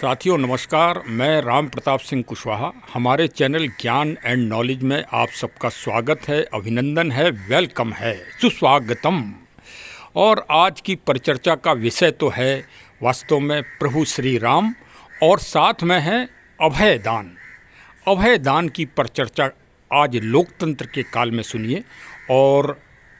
साथियों नमस्कार, मैं राम प्रताप सिंह कुशवाहा। हमारे चैनल ज्ञान एंड नॉलेज में आप सबका स्वागत है, अभिनंदन है, वेलकम है, सुस्वागतम। और आज की परिचर्चा का विषय तो है वास्तव में प्रभु श्री राम और साथ में है अभय दान। अभय दान की परिचर्चा आज लोकतंत्र के काल में सुनिए और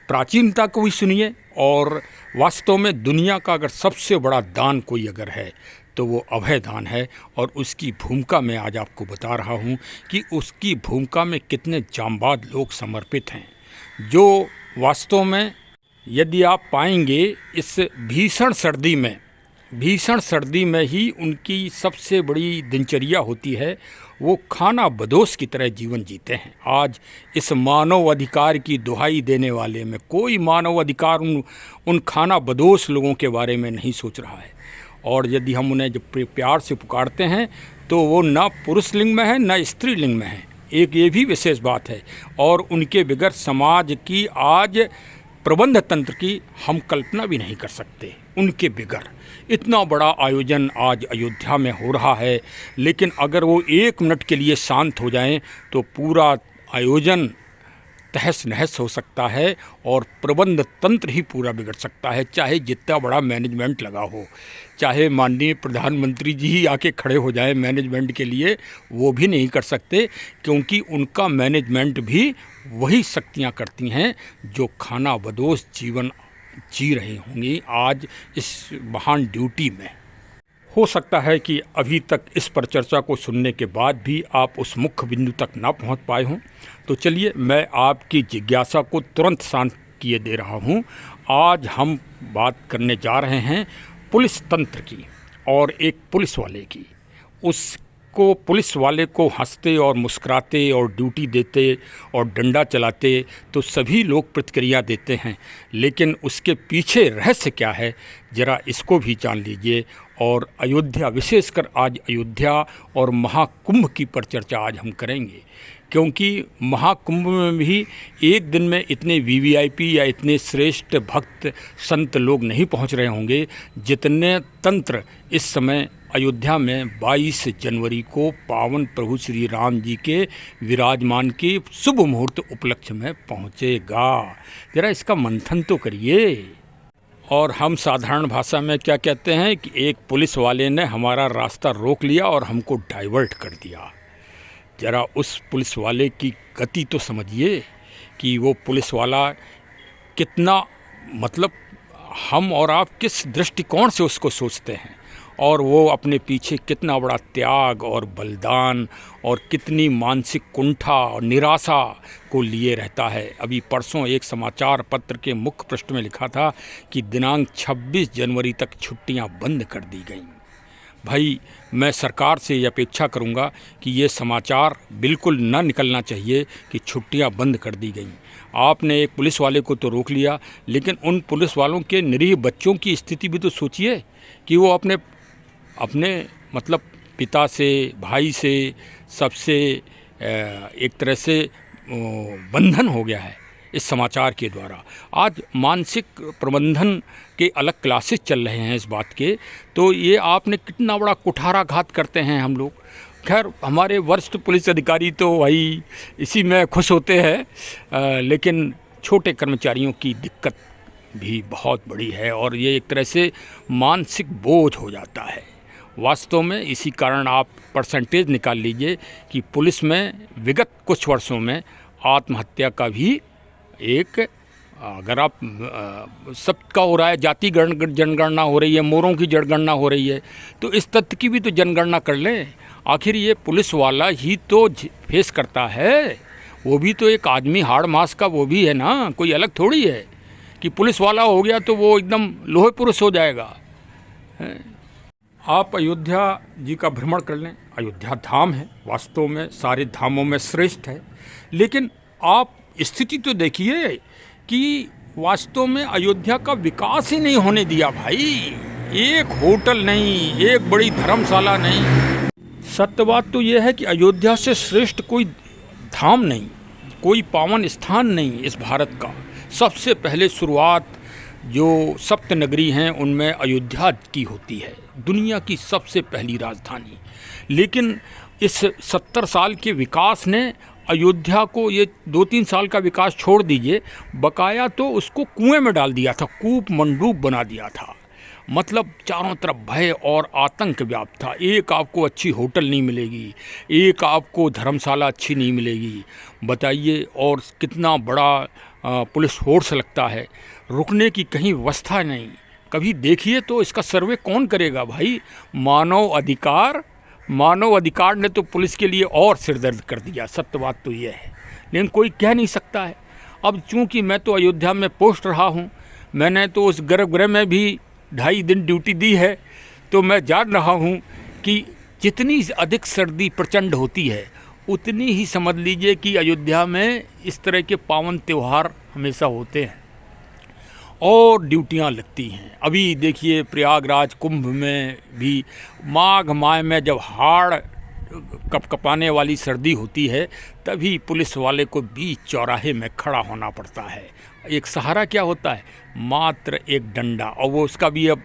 प्राचीनता को भी सुनिए। और वास्तव में दुनिया का अगर सबसे बड़ा दान कोई अगर है तो वो अभय दान है। और उसकी भूमिका मैं आज आपको बता रहा हूँ कि उसकी भूमिका में कितने जांबाज लोग समर्पित हैं, जो वास्तव में यदि आप पाएंगे इस भीषण सर्दी में ही उनकी सबसे बड़ी दिनचर्या होती है, वो खाना बदोश की तरह जीवन जीते हैं। आज इस मानव अधिकार की दुहाई देने वाले में कोई मानव अधिकार उन खाना बदोश लोगों के बारे में नहीं सोच रहा है। और यदि हम उन्हें जब प्यार से पुकारते हैं तो वो ना पुरुष लिंग में है ना स्त्री लिंग में है, एक ये भी विशेष बात है। और उनके बगैर समाज की आज प्रबंध तंत्र की हम कल्पना भी नहीं कर सकते। उनके बगैर इतना बड़ा आयोजन आज अयोध्या में हो रहा है, लेकिन अगर वो एक मिनट के लिए शांत हो जाएं तो पूरा आयोजन तहस नहस हो सकता है और प्रबंध तंत्र ही पूरा बिगड़ सकता है। चाहे जितना बड़ा मैनेजमेंट लगा हो, चाहे माननीय प्रधानमंत्री जी ही आके खड़े हो जाएं मैनेजमेंट के लिए, वो भी नहीं कर सकते, क्योंकि उनका मैनेजमेंट भी वही शक्तियां करती हैं जो खाना बदोश जीवन जी रही होंगी आज इस महान ड्यूटी में। हो सकता है कि अभी तक इस पर चर्चा को सुनने के बाद भी आप उस मुख्य बिंदु तक ना पहुंच पाए हों, तो चलिए मैं आपकी जिज्ञासा को तुरंत शांत किए दे रहा हूं। आज हम बात करने जा रहे हैं पुलिस तंत्र की और एक पुलिस वाले की। पुलिस वाले को हंसते और मुस्कुराते और ड्यूटी देते और डंडा चलाते तो सभी लोग प्रतिक्रिया देते हैं, लेकिन उसके पीछे रहस्य क्या है ज़रा इसको भी जान लीजिए। और अयोध्या, विशेषकर आज अयोध्या और महाकुंभ की परिचर्चा आज हम करेंगे, क्योंकि महाकुंभ में भी एक दिन में इतने वीवीआईपी या इतने श्रेष्ठ भक्त संत लोग नहीं पहुंच रहे होंगे जितने तंत्र इस समय अयोध्या में 22 जनवरी को पावन प्रभु श्री राम जी के विराजमान के शुभ मुहूर्त उपलक्ष्य में पहुंचेगा। ज़रा इसका मंथन तो करिए। और हम साधारण भाषा में क्या कहते हैं कि एक पुलिस वाले ने हमारा रास्ता रोक लिया और हमको डाइवर्ट कर दिया। ज़रा उस पुलिस वाले की गति तो समझिए कि वो पुलिस वाला कितना, मतलब हम और आप किस दृष्टिकोण से उसको सोचते हैं, और वो अपने पीछे कितना बड़ा त्याग और बलिदान और कितनी मानसिक कुंठा और निराशा को लिए रहता है। अभी परसों एक समाचार पत्र के मुख्य पृष्ठ में लिखा था कि दिनांक 26 जनवरी तक छुट्टियां बंद कर दी गईं। भाई, मैं सरकार से ये अपेक्षा करूंगा कि ये समाचार बिल्कुल न निकलना चाहिए कि छुट्टियां बंद कर दी गईं। आपने एक पुलिस वाले को तो रोक लिया, लेकिन उन पुलिस वालों के निरीह बच्चों की स्थिति भी तो सोचिए कि वो अपने मतलब पिता से, भाई से, सबसे एक तरह से बंधन हो गया है इस समाचार के द्वारा। आज मानसिक प्रबंधन के अलग क्लासेस चल रहे हैं इस बात के, तो ये आपने कितना बड़ा कुठाराघात करते हैं हम लोग। खैर, हमारे वरिष्ठ पुलिस अधिकारी तो भाई इसी में खुश होते हैं, लेकिन छोटे कर्मचारियों की दिक्कत भी बहुत बड़ी है और ये एक तरह से मानसिक बोझ हो जाता है वास्तव में। इसी कारण आप परसेंटेज निकाल लीजिए कि पुलिस में विगत कुछ वर्षों में आत्महत्या का भी एक, अगर आप सबका हो रहा है, जाति जनगणना हो रही है, मोरों की जनगणना हो रही है, तो इस तथ्य की भी तो जनगणना कर लें। आखिर ये पुलिस वाला ही तो फेस करता है, वो भी तो एक आदमी हाड़ मास का वो भी है ना, कोई अलग थोड़ी है कि पुलिस वाला हो गया तो वो एकदम लोहे पुरुष हो जाएगा। आप अयोध्या जी का भ्रमण कर लें, अयोध्या धाम है, वास्तव में सारे धामों में श्रेष्ठ है, लेकिन आप स्थिति तो देखिए कि वास्तव में अयोध्या का विकास ही नहीं होने दिया भाई। एक होटल नहीं, एक बड़ी धर्मशाला नहीं। सत्य बात तो यह है कि अयोध्या से श्रेष्ठ कोई धाम नहीं, कोई पावन स्थान नहीं इस भारत का। सबसे पहले शुरुआत जो सप्त नगरी हैं उनमें अयोध्या की होती है, दुनिया की सबसे पहली राजधानी। लेकिन इस 70 साल के विकास ने अयोध्या को, ये 2-3 साल का विकास छोड़ दीजिए, बकाया तो उसको कुएं में डाल दिया था, कूप मंडूक बना दिया था। मतलब चारों तरफ भय और आतंक व्याप्त था। एक आपको अच्छी होटल नहीं मिलेगी, एक आपको धर्मशाला अच्छी नहीं मिलेगी, बताइए। और कितना बड़ा पुलिस फोर्स लगता है, रुकने की कहीं व्यवस्था नहीं। कभी देखिए तो इसका सर्वे कौन करेगा भाई? मानव अधिकार ने तो पुलिस के लिए और सिरदर्द कर दिया, सत्य बात तो ये है। लेकिन कोई कह नहीं सकता है। अब चूंकि मैं तो अयोध्या में पोस्ट रहा हूँ, मैंने तो उस गर्भगृह में भी 2.5 दिन ड्यूटी दी है, तो मैं जान रहा हूँ कि जितनी अधिक सर्दी प्रचंड होती है उतनी ही समझ लीजिए कि अयोध्या में इस तरह के पावन त्यौहार हमेशा होते हैं और ड्यूटियां लगती हैं। अभी देखिए प्रयागराज कुंभ में भी माघ माह में जब हाड़ कपकपाने वाली सर्दी होती है, तभी पुलिस वाले को बीच चौराहे में खड़ा होना पड़ता है। एक सहारा क्या होता है? मात्र एक डंडा, और वो उसका भी अब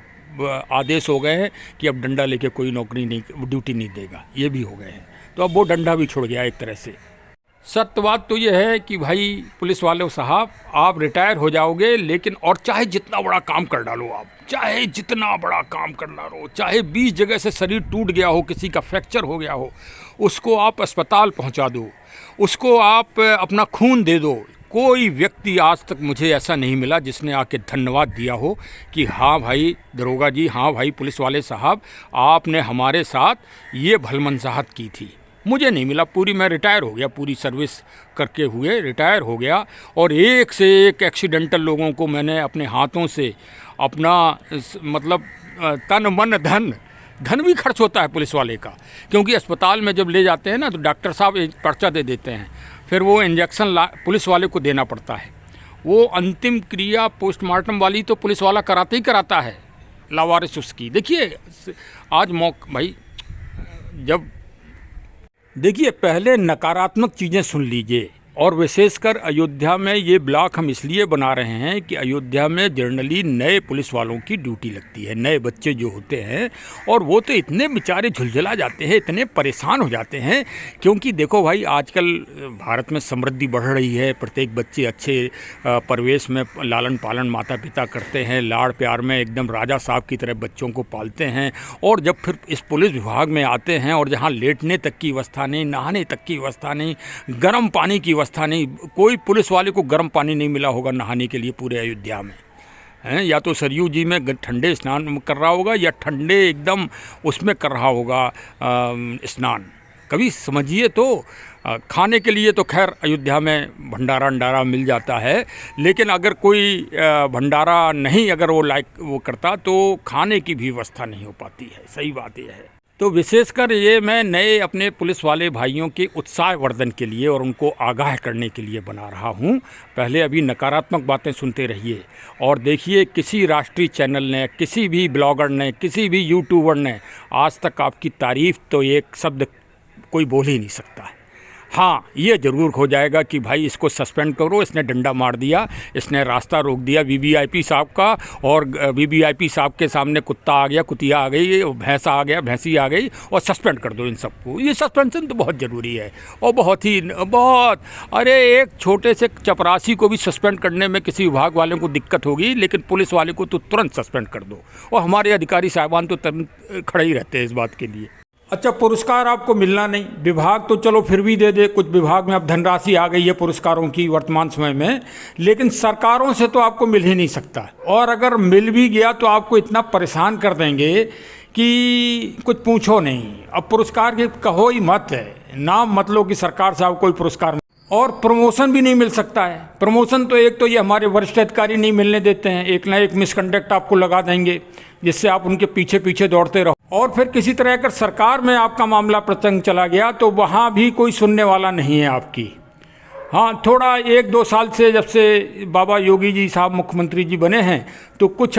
आदेश हो गए हैं कि अब डंडा लेके कोई नौकरी नहीं, ड्यूटी नहीं देगा, ये भी हो गए हैं। तो अब वो डंडा भी छुड़ गया एक तरह से। सत्य बात तो ये है कि भाई पुलिस वाले साहब, आप रिटायर हो जाओगे, लेकिन और चाहे जितना बड़ा काम कर डालो आप, चाहे जितना बड़ा काम कर डालो, चाहे 20 जगह से शरीर टूट गया हो, किसी का फ्रैक्चर हो गया हो, उसको आप अस्पताल पहुंचा दो, उसको आप अपना खून दे दो। कोई व्यक्ति आज तक मुझे ऐसा नहीं मिला जिसने आके धन्यवाद दिया हो कि हाँ भाई दरोगा जी, हाँ भाई पुलिस वाले साहब, आपने हमारे साथ ये भलमनसाहत की थी। मुझे नहीं मिला। पूरी मैं रिटायर हो गया, पूरी सर्विस करके हुए रिटायर हो गया, और एक से एक एक्सीडेंटल लोगों को मैंने अपने हाथों से अपना मतलब तन मन धन भी खर्च होता है पुलिस वाले का, क्योंकि अस्पताल में जब ले जाते हैं ना तो डॉक्टर साहब एक पर्चा दे देते हैं, फिर वो इंजेक्शन पुलिस वाले को देना पड़ता है। वो अंतिम क्रिया पोस्टमार्टम वाली तो पुलिस वाला कराते ही कराता है, लावारिस उसकी। देखिए आज भाई जब देखिए पहले नकारात्मक चीज़ें सुन लीजिए, और विशेषकर अयोध्या में ये ब्लॉक हम इसलिए बना रहे हैं कि अयोध्या में जनरली नए पुलिस वालों की ड्यूटी लगती है, नए बच्चे जो होते हैं, और वो तो इतने बेचारे झुलझुला जाते हैं, इतने परेशान हो जाते हैं। क्योंकि देखो भाई आजकल भारत में समृद्धि बढ़ रही है, प्रत्येक बच्चे अच्छे परिवेश में लालन पालन माता पिता करते हैं, लाड़ प्यार में एकदम राजा साहब की तरह बच्चों को पालते हैं। और जब फिर इस पुलिस विभाग में आते हैं, और जहाँ लेटने तक की व्यवस्था नहीं, नहाने तक की व्यवस्था नहीं, गर्म पानी की व्यवस्था नहीं, कोई पुलिस वाले को गर्म पानी नहीं मिला होगा नहाने के लिए पूरे अयोध्या में, हैं? या तो सरयू जी में ठंडे स्नान कर रहा होगा, या ठंडे एकदम उसमें कर रहा होगा स्नान। कभी समझिए तो खाने के लिए तो खैर अयोध्या में भंडारा मिल जाता है, लेकिन अगर कोई भंडारा नहीं अगर वो करता तो खाने की भी व्यवस्था नहीं हो पाती है। सही बात यह है। तो विशेषकर ये मैं नए अपने पुलिस वाले भाइयों के उत्साह वर्धन के लिए और उनको आगाह करने के लिए बना रहा हूँ। पहले अभी नकारात्मक बातें सुनते रहिए, और देखिए किसी राष्ट्रीय चैनल ने, किसी भी ब्लॉगर ने, किसी भी यूट्यूबर ने आज तक आपकी तारीफ़ तो एक शब्द कोई बोल ही नहीं सकता है। हाँ, ये ज़रूर हो जाएगा कि भाई इसको सस्पेंड करो, इसने डंडा मार दिया, इसने रास्ता रोक दिया वीवीआईपी साहब का, और वीवीआईपी साहब के सामने कुत्ता आ गया, कुतिया आ गई, भैंसा आ गया, भैंसी आ गई, और सस्पेंड कर दो इन सबको। ये सस्पेंशन तो बहुत ज़रूरी है, और बहुत अरे एक छोटे से चपरासी को भी सस्पेंड करने में किसी विभाग वाले को दिक्कत होगी, लेकिन पुलिस वाले को तो तुरंत सस्पेंड कर दो। और हमारे अधिकारी साहिबान तो तुरंत खड़े ही रहते हैं इस बात के लिए। अच्छा, पुरस्कार आपको मिलना नहीं, विभाग तो चलो फिर भी दे दे, कुछ विभाग में अब धनराशि आ गई है पुरस्कारों की वर्तमान समय में, लेकिन सरकारों से तो आपको मिल ही नहीं सकता। और अगर मिल भी गया तो आपको इतना परेशान कर देंगे कि कुछ पूछो नहीं। अब पुरस्कार की कहो ही मत है, नाम मत लो कि सरकार से आपको कोई पुरस्कार। और प्रमोशन भी नहीं मिल सकता है। प्रमोशन तो एक तो ये हमारे वरिष्ठ अधिकारी नहीं मिलने देते हैं, एक ना एक मिसकंडक्ट आपको लगा देंगे जिससे आप उनके पीछे पीछे दौड़ते रहो। और फिर किसी तरह अगर सरकार में आपका मामला प्रसंग चला गया तो वहाँ भी कोई सुनने वाला नहीं है आपकी। हाँ, थोड़ा 1-2 साल से जब से बाबा योगी जी साहब मुख्यमंत्री जी बने हैं तो कुछ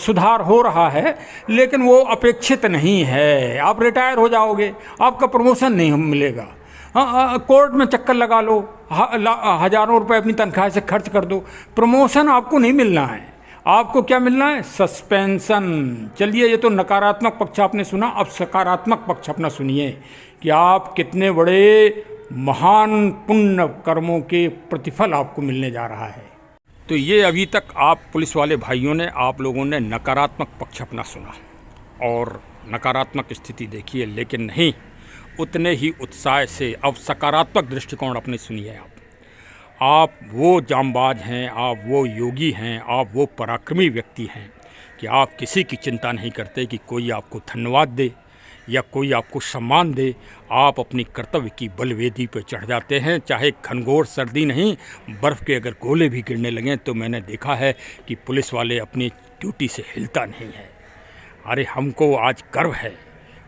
सुधार हो रहा है, लेकिन वो अपेक्षित नहीं है। आप रिटायर हो जाओगे, आपका प्रमोशन नहीं मिलेगा। हाँ, कोर्ट में चक्कर लगा लो, हज़ारों रुपए अपनी तनख्वाह से खर्च कर दो, प्रमोशन आपको नहीं मिलना है। आपको क्या मिलना है? सस्पेंशन। चलिए, ये तो नकारात्मक पक्ष आपने सुना, अब सकारात्मक पक्ष अपना सुनिए कि आप कितने बड़े महान पुण्य कर्मों के प्रतिफल आपको मिलने जा रहा है। तो ये अभी तक आप पुलिस वाले भाइयों ने, आप लोगों ने नकारात्मक पक्ष अपना सुना और नकारात्मक स्थिति देखी है, लेकिन नहीं उतने ही उत्साह से अब सकारात्मक दृष्टिकोण अपने सुनिए। आप वो जांबाज हैं, आप वो योगी हैं, आप वो पराक्रमी व्यक्ति हैं कि आप किसी की चिंता नहीं करते कि कोई आपको धन्यवाद दे या कोई आपको सम्मान दे। आप अपनी कर्तव्य की बलवेदी पर चढ़ जाते हैं, चाहे घनघोर सर्दी नहीं, बर्फ़ के अगर गोले भी गिरने लगें तो मैंने देखा है कि पुलिस वाले अपनी ड्यूटी से हिलता नहीं है। अरे हमको आज गर्व है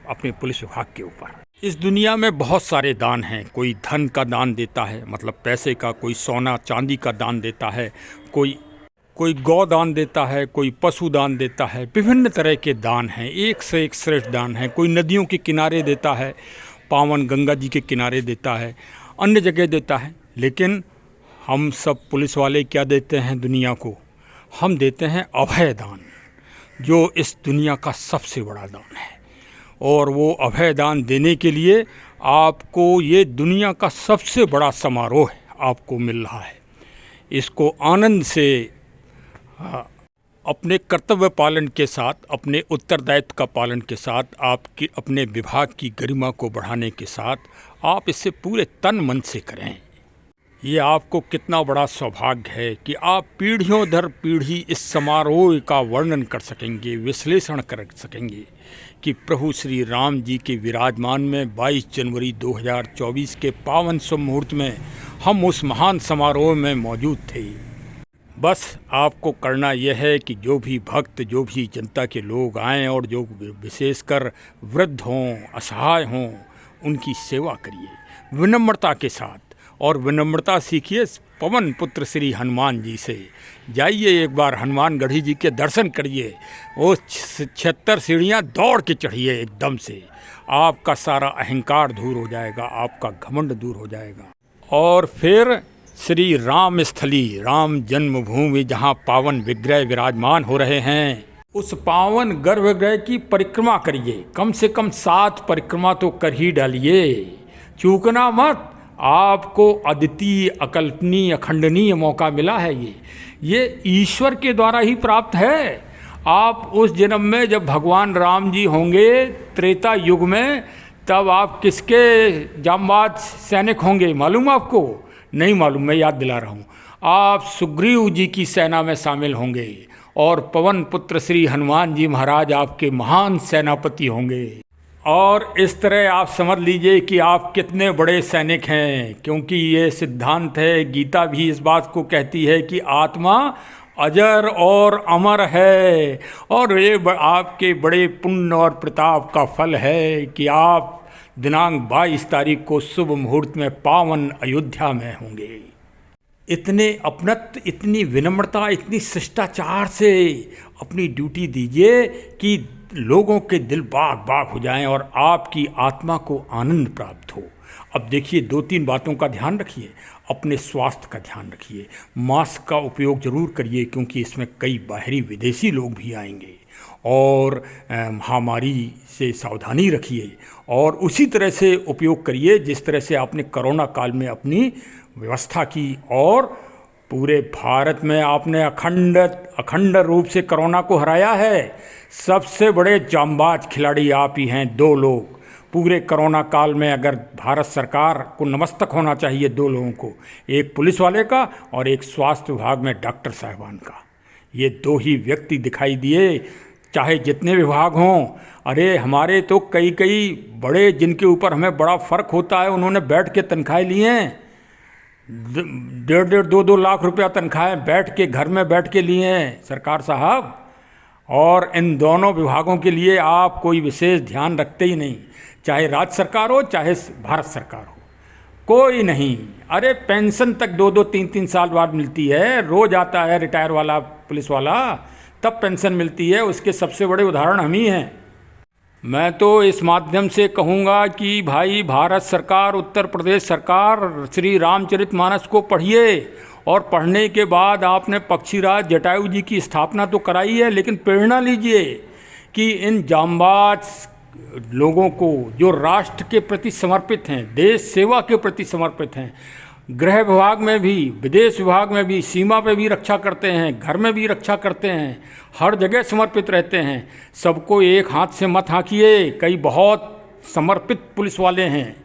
अपने पुलिस विभाग के ऊपर। इस दुनिया में बहुत सारे दान हैं, कोई धन का दान देता है, मतलब पैसे का, कोई सोना चांदी का दान देता है, कोई गौ दान देता है, कोई पशु दान देता है, विभिन्न तरह के दान हैं, एक से एक श्रेष्ठ दान है। कोई नदियों के किनारे देता है, पावन गंगा जी के किनारे देता है, अन्य जगह देता है। लेकिन हम सब पुलिस वाले क्या देते हैं दुनिया को? हम देते हैं अभय दान, जो इस दुनिया का सबसे बड़ा दान है। और वो अभय दान देने के लिए आपको ये दुनिया का सबसे बड़ा समारोह आपको मिल रहा है। इसको आनंद से अपने कर्तव्य पालन के साथ, अपने उत्तरदायित्व का पालन के साथ, आपकी अपने विभाग की गरिमा को बढ़ाने के साथ आप इसे पूरे तन मन से करें। ये आपको कितना बड़ा सौभाग्य है कि आप पीढ़ियों दर पीढ़ी इस समारोह का वर्णन कर सकेंगे, विश्लेषण कर सकेंगे कि प्रभु श्री राम जी के विराजमान में 22 जनवरी 2024 के पावन शुभ मुहूर्त में हम उस महान समारोह में मौजूद थे। बस आपको करना यह है कि जो भी भक्त, जो भी जनता के लोग आएं और जो विशेषकर वृद्ध हों, असहाय हों, उनकी सेवा करिए विनम्रता के साथ। और विनम्रता सीखिए पवन पुत्र श्री हनुमान जी से। जाइए एक बार हनुमानगढ़ी जी के दर्शन करिए, वो 76 सीढ़ियाँ दौड़ के चढ़िए एकदम से। आपका सारा अहंकार दूर हो जाएगा, आपका घमंड दूर हो जाएगा। और फिर श्री राम स्थली, राम जन्मभूमि, जहाँ पावन विग्रह विराजमान हो रहे हैं, उस पावन गर्भगृह की परिक्रमा करिए। कम से कम 7 परिक्रमा तो कर ही डालिए, चूकना मत। आपको अद्वितीय, अकल्पनीय, अखंडनीय मौका मिला है। ये ईश्वर के द्वारा ही प्राप्त है। आप उस जन्म में जब भगवान राम जी होंगे त्रेता युग में, तब आप किसके जांबाज सैनिक होंगे मालूम आपको? नहीं मालूम, मैं याद दिला रहा हूँ। आप सुग्रीव जी की सेना में शामिल होंगे और पवन पुत्र श्री हनुमान जी महाराज आपके महान सेनापति होंगे। और इस तरह आप समझ लीजिए कि आप कितने बड़े सैनिक हैं, क्योंकि ये सिद्धांत है, गीता भी इस बात को कहती है कि आत्मा अजर और अमर है। और ये आपके बड़े पुण्य और प्रताप का फल है कि आप दिनांक 22 तारीख को शुभ मुहूर्त में पावन अयोध्या में होंगे। इतने अपनत्व, इतनी विनम्रता, इतनी शिष्टाचार से अपनी ड्यूटी दीजिए कि लोगों के दिल बाग बाग हो जाएं और आपकी आत्मा को आनंद प्राप्त हो। अब देखिए, 2-3 बातों का ध्यान रखिए। अपने स्वास्थ्य का ध्यान रखिए, मास्क का उपयोग ज़रूर करिए, क्योंकि इसमें कई बाहरी विदेशी लोग भी आएंगे। और महामारी से सावधानी रखिए और उसी तरह से उपयोग करिए जिस तरह से आपने कोरोना काल में अपनी व्यवस्था की। और पूरे भारत में आपने अखंड रूप से कोरोना को हराया है। सबसे बड़े जांबाज खिलाड़ी आप ही हैं। 2 लोग पूरे कोरोना काल में, अगर भारत सरकार को नमस्तक होना चाहिए 2 लोगों को, एक पुलिस वाले का और एक स्वास्थ्य विभाग में डॉक्टर साहिबान का। ये 2 ही व्यक्ति दिखाई दिए, चाहे जितने विभाग हों। अरे हमारे तो कई बड़े, जिनके ऊपर हमें बड़ा फ़र्क होता है, उन्होंने बैठ के तनख्वाहें लिए हैं। 1.5 2 लाख रुपया तनख्वाहें बैठ के, घर में बैठ के लिए हैं सरकार साहब। और इन दोनों विभागों के लिए आप कोई विशेष ध्यान रखते ही नहीं, चाहे राज्य सरकार हो चाहे भारत सरकार हो, कोई नहीं। अरे पेंशन तक 2-2 3-3 साल बाद मिलती है। रोज़ आता है रिटायर वाला पुलिस वाला, तब पेंशन मिलती है। उसके सबसे बड़े उदाहरण हम ही हैं। मैं तो इस माध्यम से कहूँगा कि भाई, भारत सरकार, उत्तर प्रदेश सरकार, श्री रामचरितमानस को पढ़िए और पढ़ने के बाद आपने पक्षीराज जटायु जी की स्थापना तो कराई है, लेकिन प्रेरणा लीजिए कि इन जांबाज लोगों को जो राष्ट्र के प्रति समर्पित हैं, देश सेवा के प्रति समर्पित हैं, गृह विभाग में भी, विदेश विभाग में भी, सीमा पे भी रक्षा करते हैं, घर में भी रक्षा करते हैं, हर जगह समर्पित रहते हैं। सबको एक हाथ से मत हाँकिए। कई बहुत समर्पित पुलिस वाले हैं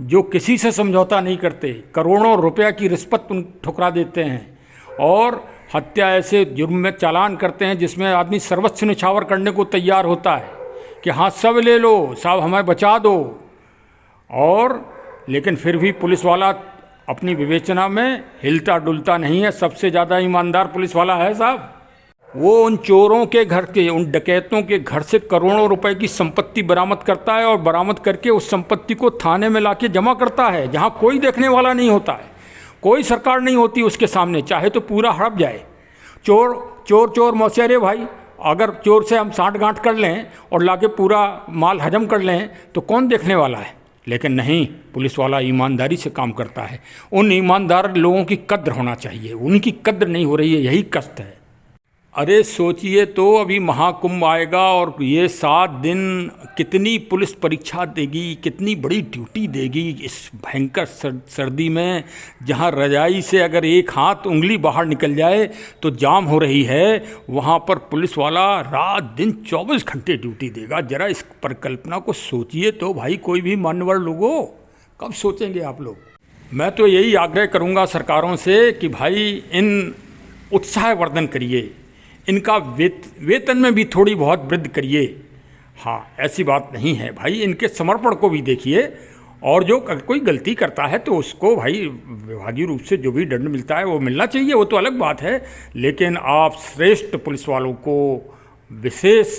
जो किसी से समझौता नहीं करते, करोड़ों रुपया की रिश्वत ठुकरा देते हैं और हत्या ऐसे जुर्म में चालान करते हैं जिसमें आदमी सर्वस्व निछावर करने को तैयार होता है कि हाँ सब ले लो, साहब हमें बचा दो। और लेकिन फिर भी पुलिस वाला अपनी विवेचना में हिलता डुलता नहीं है। सबसे ज़्यादा ईमानदार पुलिस वाला है साहब। वो उन चोरों के घर के, उन डकैतों के घर से करोड़ों रुपए की संपत्ति बरामद करता है और बरामद करके उस संपत्ति को थाने में लाके जमा करता है, जहाँ कोई देखने वाला नहीं होता है, कोई सरकार नहीं होती उसके सामने, चाहे तो पूरा हड़प जाए। चोर मौसेरे भाई, अगर चोर से हम साठ गांठ कर लें और लाके पूरा माल हजम कर लें तो कौन देखने वाला है। लेकिन नहीं, पुलिस वाला ईमानदारी से काम करता है। उन ईमानदार लोगों की कद्र होना चाहिए, उनकी कद्र नहीं हो रही है, यही कष्ट है। अरे सोचिए तो, अभी महाकुंभ आएगा और ये 7 दिन कितनी पुलिस परीक्षा देगी, कितनी बड़ी ड्यूटी देगी इस भयंकर सर्दी में, जहाँ रजाई से अगर एक हाथ उंगली बाहर निकल जाए तो जाम हो रही है, वहाँ पर पुलिस वाला रात दिन 24 घंटे ड्यूटी देगा। जरा इस परिकल्पना को सोचिए तो भाई, कोई भी मान्यवर लोगों, कब सोचेंगे आप लोग। मैं तो यही आग्रह करूँगा सरकारों से कि भाई इन उत्साहवर्धन करिए, इनका वेतन में भी थोड़ी बहुत वृद्धि करिए। हाँ, ऐसी बात नहीं है भाई, इनके समर्पण को भी देखिए। और जो कोई गलती करता है तो उसको भाई विभागीय रूप से जो भी दंड मिलता है वो मिलना चाहिए, वो तो अलग बात है। लेकिन आप श्रेष्ठ पुलिस वालों को विशेष,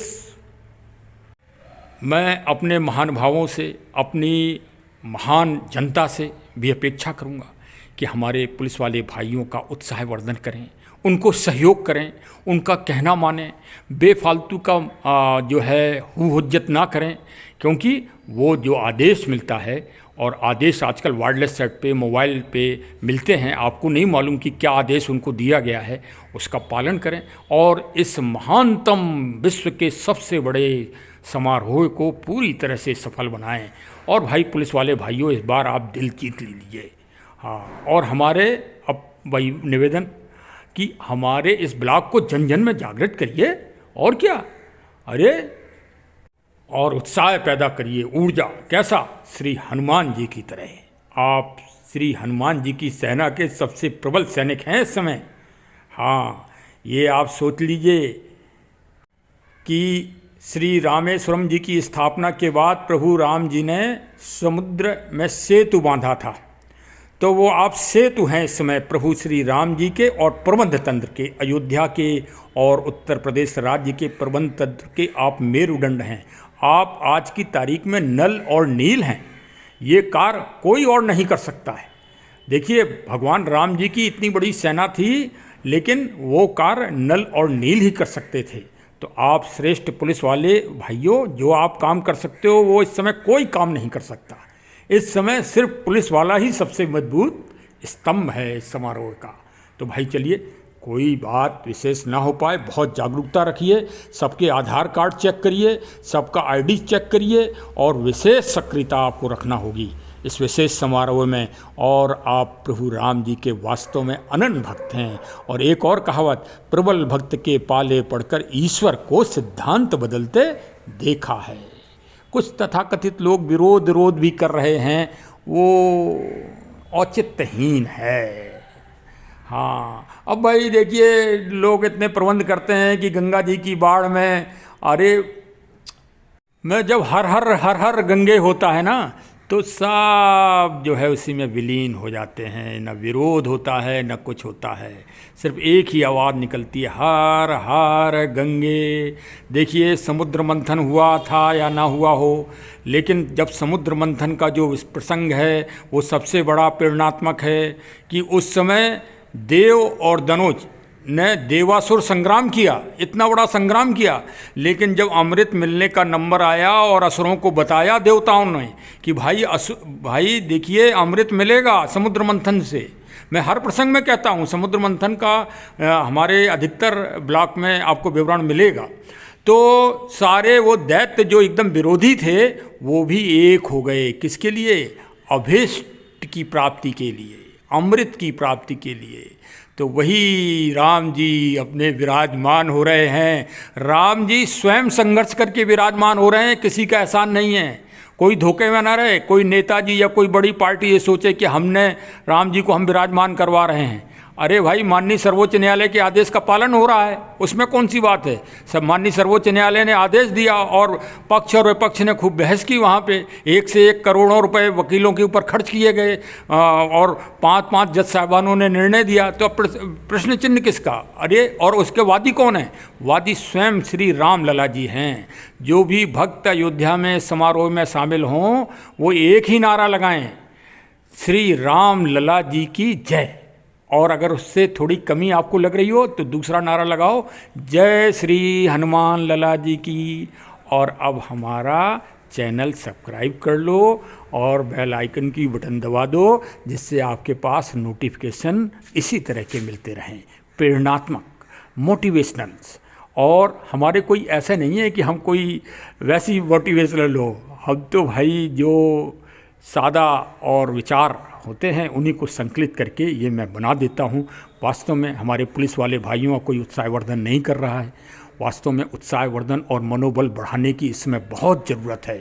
मैं अपने महानुभावों से, अपनी महान जनता से भी अपेक्षा करूँगा कि हमारे पुलिस वाले भाइयों का उत्साहवर्धन करें, उनको सहयोग करें, उनका कहना मानें, बेफालतू का जो है हुज्जत ना करें। क्योंकि वो जो आदेश मिलता है, और आदेश आजकल वायरलेस सेट पे, मोबाइल पे मिलते हैं, आपको नहीं मालूम कि क्या आदेश उनको दिया गया है, उसका पालन करें और इस महानतम विश्व के सबसे बड़े समारोह को पूरी तरह से सफल बनाएं। और भाई पुलिस वाले भाइयों, इस बार आप दिल जीत लीजिए। हाँ, और हमारे अब भाई निवेदन कि हमारे इस ब्लॉग को जन जन में जागृत करिए, और क्या, अरे और उत्साह पैदा करिए, ऊर्जा। कैसा? श्री हनुमान जी की तरह। आप श्री हनुमान जी की सेना के सबसे प्रबल सैनिक हैं इस समय। हाँ, ये आप सोच लीजिए कि श्री रामेश्वरम जी की स्थापना के बाद प्रभु राम जी ने समुद्र में सेतु बांधा था, तो वो आप सेतु हैं इस समय प्रभु श्री राम जी के और प्रबंध तंत्र के, अयोध्या के और उत्तर प्रदेश राज्य के प्रबंध तंत्र के आप मेरुदंड हैं। आप आज की तारीख में नल और नील हैं। ये कार्य कोई और नहीं कर सकता है। देखिए, भगवान राम जी की इतनी बड़ी सेना थी, लेकिन वो कार्य नल और नील ही कर सकते थे। तो आप श्रेष्ठ पुलिस वाले भाइयों, जो आप काम कर सकते हो वो इस समय कोई काम नहीं कर सकता। इस समय सिर्फ पुलिस वाला ही सबसे मजबूत स्तंभ है इस समारोह का। तो भाई चलिए, कोई बात विशेष ना हो पाए, बहुत जागरूकता रखिए, सबके आधार कार्ड चेक करिए, सबका आईडी चेक करिए और विशेष सक्रियता आपको रखना होगी इस विशेष समारोह में। और आप प्रभु राम जी के वास्तव में अनन्य भक्त हैं। और एक और कहावत, प्रबल भक्त के पाले पढ़कर ईश्वर को सिद्धांत बदलते देखा है। कुछ तथाकथित लोग विरोध भी कर रहे हैं, वो औचित्यहीन है। हाँ, अब भाई देखिए, लोग इतने प्रबंध करते हैं कि गंगा जी की बाढ़ में, अरे मैं जब हर हर गंगे होता है ना, तो सब जो है उसी में विलीन हो जाते हैं। न विरोध होता है, न कुछ होता है, सिर्फ एक ही आवाज़ निकलती है, हर हर गंगे। देखिए, समुद्र मंथन हुआ था या ना हुआ हो, लेकिन जब समुद्र मंथन का जो प्रसंग है वो सबसे बड़ा प्रेरणात्मक है कि उस समय देव और दनुज ने देवासुर संग्राम किया, इतना बड़ा संग्राम किया, लेकिन जब अमृत मिलने का नंबर आया और असुरों को बताया देवताओं ने कि भाई देखिए अमृत मिलेगा समुद्र मंथन से, मैं हर प्रसंग में कहता हूँ, समुद्र मंथन का हमारे अधिकतर ब्लॉक में आपको विवरण मिलेगा। तो सारे वो दैत्य जो एकदम विरोधी थे वो भी एक हो गए। किसके लिए? अभीष्ट की प्राप्ति के लिए, अमृत की प्राप्ति के लिए। तो वही राम जी अपने विराजमान हो रहे हैं। राम जी स्वयं संघर्ष करके विराजमान हो रहे हैं, किसी का एहसान नहीं है। कोई धोखे में ना रहे, कोई नेताजी या कोई बड़ी पार्टी ये सोचे कि हमने राम जी को हम विराजमान करवा रहे हैं। अरे भाई, माननीय सर्वोच्च न्यायालय के आदेश का पालन हो रहा है, उसमें कौन सी बात है। सब माननीय सर्वोच्च न्यायालय ने आदेश दिया और पक्ष और विपक्ष ने खूब बहस की वहाँ पे। एक से एक करोड़ों रुपए वकीलों के ऊपर खर्च किए गए और 5-5 जज साहबानों ने निर्णय दिया। तो प्रश्न चिन्ह किसका? अरे, और उसके वादी कौन है? वादी स्वयं श्री राम लला जी हैं। जो भी भक्त अयोध्या में समारोह में शामिल हों वो एक ही नारा लगाएं, श्री राम लला जी की जय। और अगर उससे थोड़ी कमी आपको लग रही हो तो दूसरा नारा लगाओ, जय श्री हनुमान लला जी की। और अब हमारा चैनल सब्सक्राइब कर लो और बेल आइकन की बटन दबा दो, जिससे आपके पास नोटिफिकेशन इसी तरह के मिलते रहें, प्रेरणात्मक, मोटिवेशनल्स। और हमारे कोई ऐसा नहीं है कि हम कोई वैसी मोटिवेशनल हो। हम तो भाई जो सादा और विचार होते हैं उन्हीं को संकलित करके ये मैं बना देता हूँ। वास्तव में हमारे पुलिस वाले भाइयों का कोई उत्साहवर्धन नहीं कर रहा है। वास्तव में उत्साहवर्धन और मनोबल बढ़ाने की इसमें बहुत ज़रूरत है,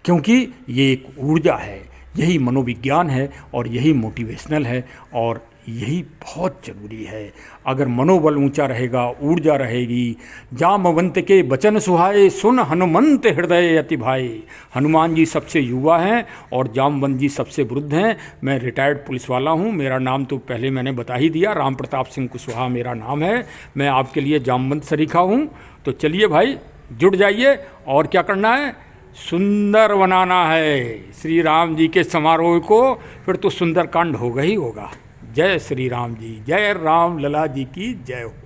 क्योंकि ये एक ऊर्जा है, यही मनोविज्ञान है और यही मोटिवेशनल है और यही बहुत ज़रूरी है। अगर मनोबल ऊंचा रहेगा, ऊर्जा रहेगी। जामवंत के बचन सुहाए, सुन हनुमंत हृदय अति भाई। हनुमान जी सबसे युवा हैं और जामवंत जी सबसे वृद्ध हैं। मैं रिटायर्ड पुलिस वाला हूं। मेरा नाम तो पहले मैंने बता ही दिया, राम प्रताप सिंह कुशवाहा मेरा नाम है। मैं आपके लिए जामवंत सरीखा हूं। तो चलिए भाई, जुड़ जाइए। और क्या करना है? सुंदर बनाना है श्री राम जी के समारोह को, फिर तो सुंदरकांड होगा ही होगा। जय श्री राम जी, जय राम लला जी की जय हो।